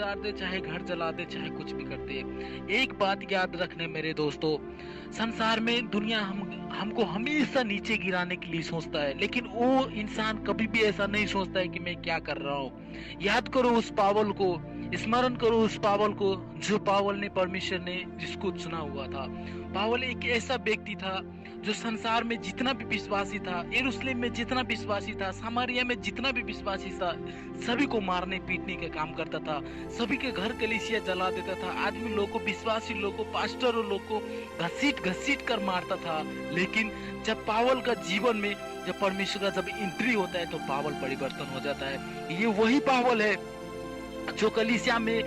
उजाड़ दे, चाहे घर जला दे, चाहे कुछ भी कर दे। एक बात याद रखने मेरे दोस्तों, संसार में दुनिया हमको हमेशा नीचे गिराने के लिए सोचता है, लेकिन वो इंसान कभी भी ऐसा नहीं सोचता है कि मैं क्या कर रहा हूँ। याद करो उस पावल को, स्मरण करो उस पावल को, जो पावल ने परमेश्वर ने जिसको चुना हुआ था। पावल एक ऐसा व्यक्ति था जो संसार में जितना भी विश्वासी था, यरूशलेम में जितना विश्वासी था, सामरिया में जितना भी विश्वासी था, सभी को मारने पीटने का काम करता था, सभी के घर कलीसिया जला देता था, आदमी लोग को, विश्वासी लोग को, पास्टर लोग को घसीट घसीट कर मारता था। लेकिन जब पावल का जीवन में जब परमेश्वर का जब एंट्री होता है तो पावल परिवर्तन हो जाता है। ये वही पावल है जो कलीसिया में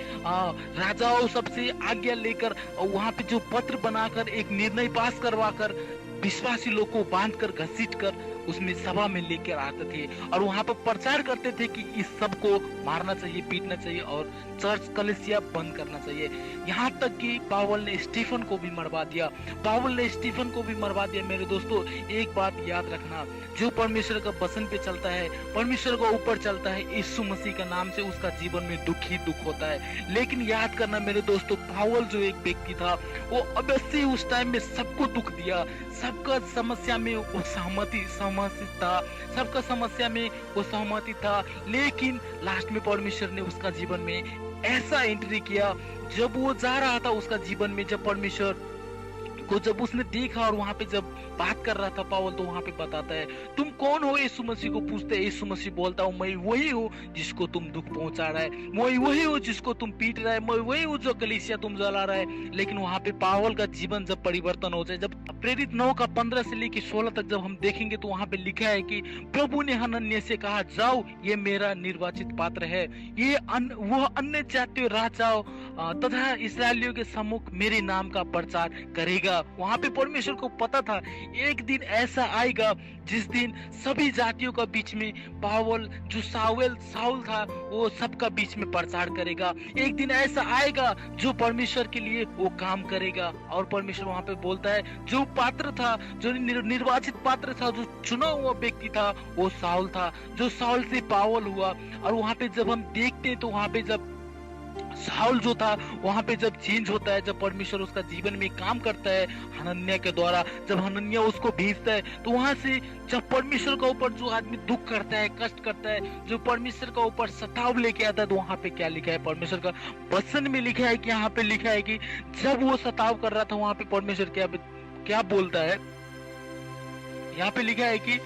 राजाओं सबसे आज्ञा लेकर वहां पे जो पत्र बनाकर एक निर्णय पास करवाकर विश्वासी लोग को बांध कर घसीट कर उसमें सभा में लेकर आते थे और वहां पर प्रचार करते थे कि इस सब को मारना चाहिए, पीटना चाहिए और चर्च कलीसिया बंद करना चाहिए। यहाँ तक कि पावल ने स्टीफन को भी मरवा दिया। पावल ने स्टीफन को भी मरवा दिया। मेरे दोस्तों, एक बात याद रखना, जो परमेश्वर का वचन पे चलता है, परमेश्वर का ऊपर चलता है, यीशु मसीह का नाम से उसका जीवन में दुख ही दुख होता है। लेकिन याद करना मेरे दोस्तों, पावल जो एक व्यक्ति था वो अवश्य उस टाइम में सबको दुख दिया, सबका समस्या में वो सहमति था, सबका समस्या में वो सहमति था। लेकिन लास्ट में परमेश्वर ने उसका जीवन में ऐसा एंट्री किया, जब वो जा रहा था उसका जीवन में, जब परमेश्वर को जब उसने देखा और वहां पे जब बात कर रहा था पावल, तो वहां पे बताता है, तुम कौन हो? यीशु मसीह को पूछते हैं। यीशु मसीह बोलता हूँ, मैं वही हूँ जिसको तुम दुख पहुंचा रहा है, मैं वही हूँ जिसको तुम पीट रहा है, मैं वही हूँ जो कलीसिया तुम जला रहा है। लेकिन वहां पे पावल का जीवन जब परिवर्तन हो जाए, जब प्रेरित 9 का 15 से लेकर 16 तक जब हम देखेंगे तो वहां पे लिखा है कि प्रभु ने हनन्याह से कहा, जाओ, ये मेरा निर्वाचित पात्र है, ये वह अन्य जातियों राजाओं तथा इसराइलियों के सम्मुख मेरे नाम का प्रचार करेगा। वहां पे परमेश्वर को पता था एक दिन ऐसा आएगा जिस दिन सभी जातियों का बीच में पावल जो साउल था वो सबका बीच में प्रचार करेगा। एक दिन ऐसा आएगा जो परमेश्वर के लिए वो काम करेगा। और परमेश्वर वहां पे बोलता है, जो पात्र था, जो निर्वाचित पात्र था, जो चुना हुआ व्यक्ति था, वो साउल था, जो साउल से पावल हुआ। और वहां पे जब हम देखते हैं तो वहां पे जब साउल जो था वहां पे जब चेंज होता है, जब परमेश्वर उसका जीवन में काम करता है हनन्याह के द्वारा, जब हनन्याह उसको भेजता है, तो वहां से जब परमेश्वर का ऊपर जो आदमी दुख करता है, कष्ट करता है, जो परमेश्वर का ऊपर सताव लेके आता है, तो वहां पे क्या लिखा है? परमेश्वर का वचन में लिखा है कि यहाँ पे लिखा है कि जब वो सताव कर रहा था वहां पे परमेश्वर क्या बोलता है? यहाँ पे लिखा है कि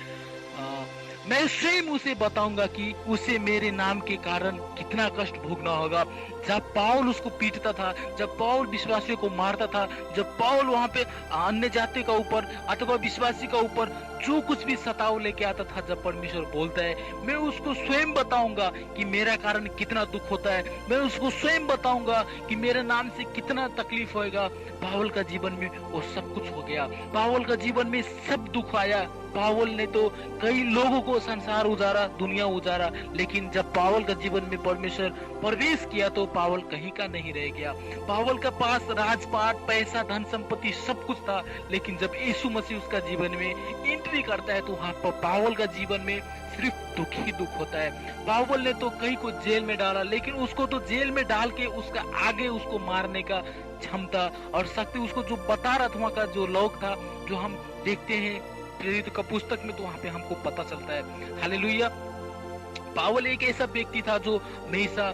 मैं स्वयं उसे बताऊंगा कि उसे मेरे नाम के कारण कितना कष्ट भोगना होगा। जब पाउल उसको पीटता था, जब पाउल विश्वासियों को मारता था, जब पाउल वहां पे अन्य जाति का ऊपर अथवा विश्वासी का ऊपर जो कुछ भी सताव लेके आता था, जब परमेश्वर बोलता है, मैं उसको स्वयं बताऊंगा कि मेरा कारण कितना दुख होता है, मैं उसको स्वयं बताऊंगा कि मेरे नाम से कितना तकलीफ होएगा। पावल का जीवन में वो सब कुछ हो गया। पावल का जीवन में सब दुख आया। पावल ने तो कई लोगों को संसार उजारा, दुनिया उजारा, लेकिन जब पावल का जीवन में परमेश्वर प्रवेश किया तो पावल कहीं का नहीं रह गया। पावल के पास राजपाट, पैसा, धन संपत्ति सब कुछ था, लेकिन जब यीशु मसीह उसका जीवन में एंट्री करता है तो वहां पर पावल का जीवन में सिर्फ दुख ही दुख होता है। पावल ने तो कई को जेल में डाला, लेकिन उसको तो जेल में डाल के उसका आगे उसको मारने का क्षमता और शक्ति, उसको जो बता रहा था वहां का जो लोग था, जो हम देखते हैं प्रेरित का पुस्तक में, तो वहां पे हमको पता चलता है। हालेलुया। पावल एक ऐसा व्यक्ति था जो हमेशा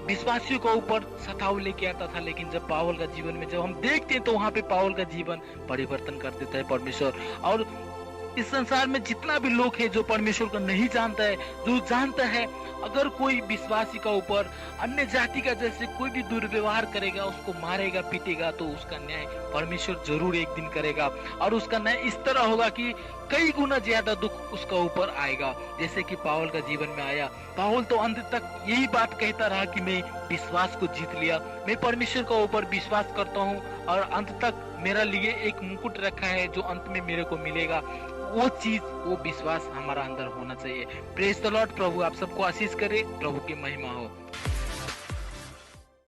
विश्वासियों के ऊपर सताव लेके आता था, लेकिन जब पावल का जीवन में जब हम देखते हैं तो वहां पे पावल का जीवन परिवर्तन कर देता है परमेश्वर। और इस संसार में जितना भी लोग है जो परमेश्वर को नहीं जानता है, जो जानता है अगर कोई विश्वासी का ऊपर अन्य जाति का जैसे कोई भी दुर्व्यवहार करेगा, उसको मारेगा, पीटेगा, तो उसका न्याय परमेश्वर जरूर एक दिन करेगा। और उसका न्याय इस तरह होगा कि कई गुना ज्यादा दुख उसका ऊपर आएगा, जैसे कि पावल का जीवन में आया। पावल तो अंत तक यही बात कहता रहा कि मैं विश्वास को जीत लिया, मैं परमेश्वर का ऊपर विश्वास करता हूँ और अंत तक मेरा लिए एक मुकुट रखा है जो अंत में मेरे को मिलेगा। वो चीज, वो विश्वास हमारा अंदर होना चाहिए। Praise the Lord. प्रभु आप सबको आशीष करे, प्रभु की महिमा हो।